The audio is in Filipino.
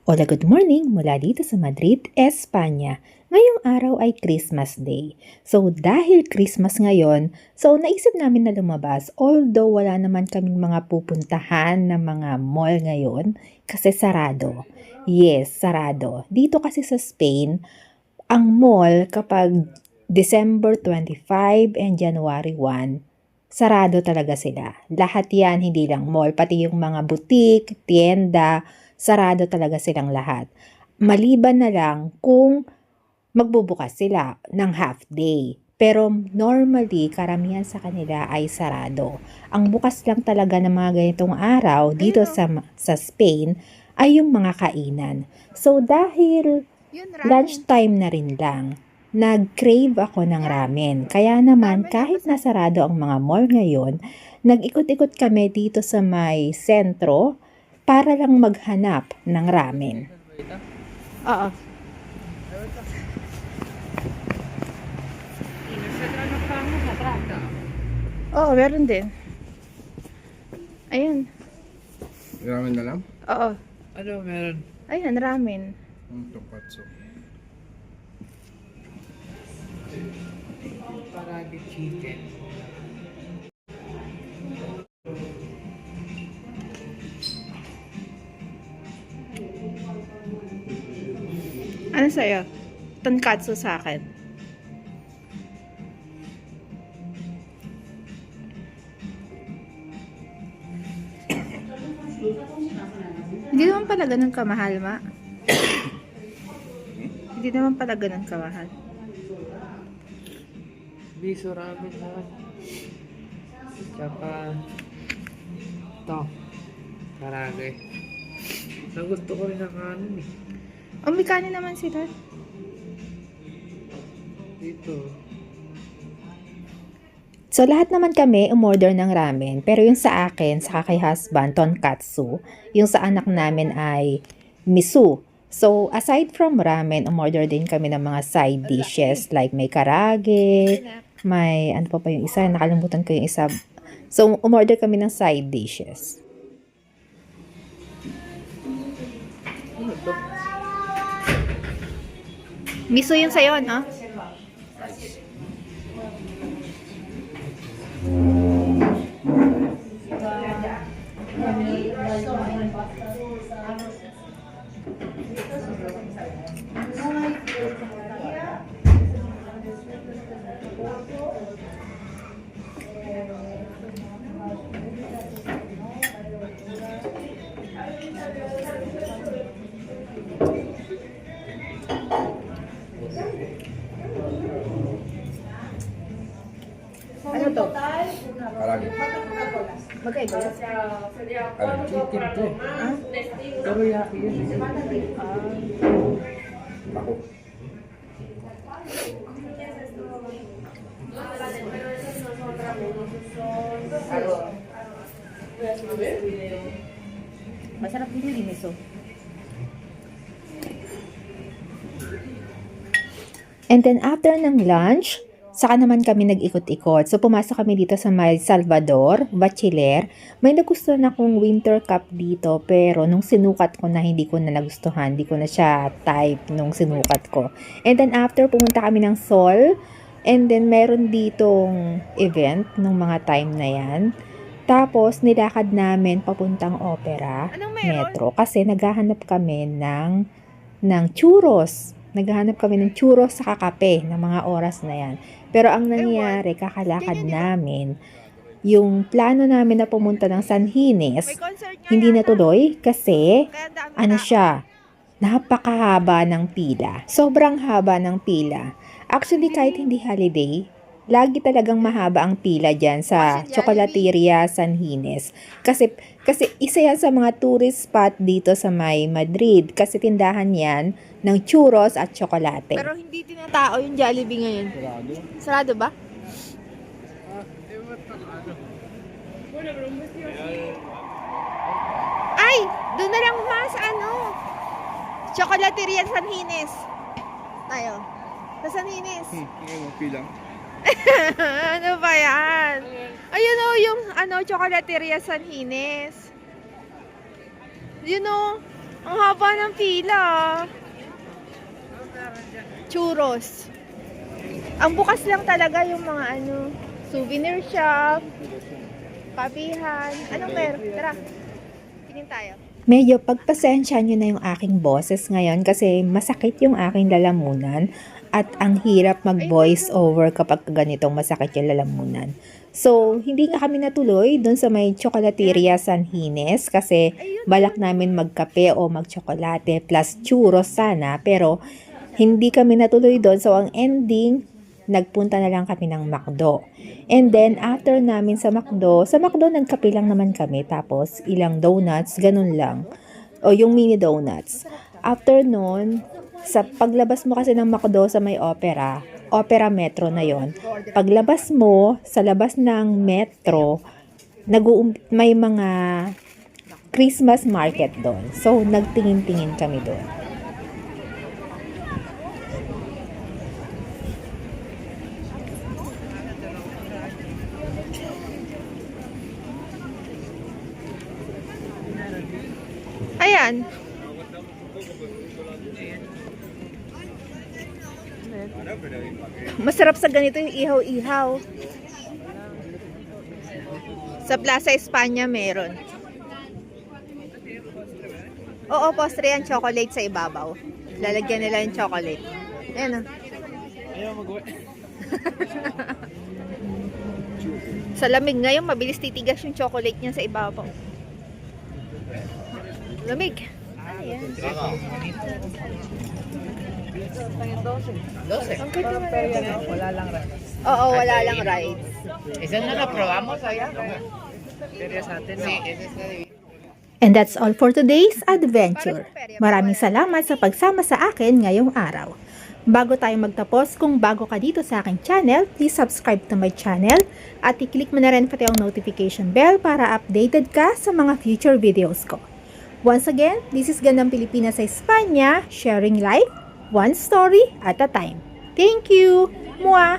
Hola, good morning mula dito sa Madrid, Espanya. Ngayong araw ay Christmas Day. So dahil Christmas ngayon, naisip namin na lumabas. Although wala naman kaming mga pupuntahan na mga mall ngayon kasi sarado. Yes, sarado. Dito kasi sa Spain, ang mall kapag December 25 and January 1, sarado talaga sila. Lahat yan, hindi lang mall, pati yung mga boutique, tienda, sarado talaga silang lahat. Maliban na lang kung magbubukas sila ng half day. Pero normally, karamihan sa kanila ay sarado. Ang bukas lang talaga ng mga ganitong araw dito sa Spain ay yung mga kainan. So dahil lunchtime na rin lang, nag-crave ako ng ramen. Kaya naman kahit nasarado ang mga mall ngayon, nag-ikot-ikot kami dito sa may sentro para lang maghanap ng ramen. Oo. Oo, meron din. Ayan. Ramen na lang? Oo. Ano meron? Ayan, ramen. Tonkatsu. Paragi chicken. Ano sa'yo? Tonkatsu sa akin. Hindi naman pala ganun kamahal, ma. Hindi naman pala ganun kamahal. Miso ramen naman. Tsaka ito. Paragi. Nagusto ko rin ang kanin eh. May kanin naman sila. Dito. So, lahat naman kami umorder ng ramen. Pero yung sa akin, sa kay husband, tonkatsu. Yung sa anak namin ay miso. So, aside from ramen, umorder din kami ng mga side dishes. Like may karage, may ano pa yung isa, nakalimutan ko yung isa. So, umorder kami ng side dishes. Miso yung sayo, no? Ano to? Paragi. Magkaiba yun? Ano? Chicken to. Teriyaki yun. Ako. Masarap din yung miso. And then after ng lunch, saka naman kami nag-ikot-ikot. So pumasok kami dito sa may Salvador, Bachiller. May nagustuhan akong winter cup dito, pero nung sinukat ko na hindi ko na nagustuhan, hindi ko na siya type nung sinukat ko. And then after, pumunta kami ng Sol. And then meron ditong event nung mga time na yan. Tapos nilakad namin papuntang Opera Metro kasi naghahanap kami ng churros. Naghahanap kami ng churros sa kape ng mga oras na yan. Pero ang nangyari, kakalakad namin, yung plano namin na pumunta ng San Gines, hindi natuloy kasi, napakahaba ng pila. Sobrang haba ng pila. Actually, kahit hindi holiday, lagi talagang mahaba ang pila dyan sa Chocolateria San Gines. Kasi isa yan sa mga tourist spot dito sa may Madrid. Kasi tindahan yan ng churros at tsokolate. Pero hindi tinatao yung Jollibee ngayon. Sarado ba? Ay! Doon na lang mas Chocolateria San Gines. Tayo. Sa San Gines. Pilang. Ano ba yan? Ayun o, yung Chocolateria San Gines. Yun o. Ang haba ng pila. Churros. Ang bukas lang talaga yung mga souvenir shop, kapihan. Anong meron? Tara. Tingin tayo. Medyo pagpasensya nyo na yung aking boses ngayon kasi masakit yung aking lalamunan at ang hirap mag-voice over kapag ganitong masakit yung lalamunan. So, hindi nga kami natuloy dun sa may Chocolateria San Gines kasi balak namin magkape o magtsokolate plus churros sana pero hindi kami natuloy doon. So, ang ending, nagpunta na lang kami ng McDo. And then, after namin sa McDo nagkape lang naman kami. Tapos, ilang donuts, ganun lang. O, yung mini donuts. After nun, sa paglabas mo kasi ng McDo sa may Opera Metro na yon. Paglabas mo, sa labas ng Metro, may mga Christmas market doon. So, nagtingin-tingin kami doon. Ayan. Masarap sa ganito yung ihaw-ihaw. Sa Plaza España meron. Oo, postre yan, chocolate sa ibabaw. Lalagyan nila yung chocolate. Ayan o. Ayaw mag-uwi. Sa lamig ngayon, mabilis titigas yung chocolate niya sa ibabaw. Lamig. Ayan. Ang cute naman ito. Wala lang rin. Oo, wala lang rides. Esa no la probamos allá. Pero sa atin, Sí, esa es la de... And that's all for today's adventure. Maraming salamat sa pagsama sa akin ngayong araw. Bago tayo magtapos, kung bago ka dito sa aking channel, please subscribe to my channel at i-click mo na rin pati ang notification bell para updated ka sa mga future videos ko. Once again, this is Gandang Pilipinas sa Espanya, sharing life, one story at a time. Thank you! Mua!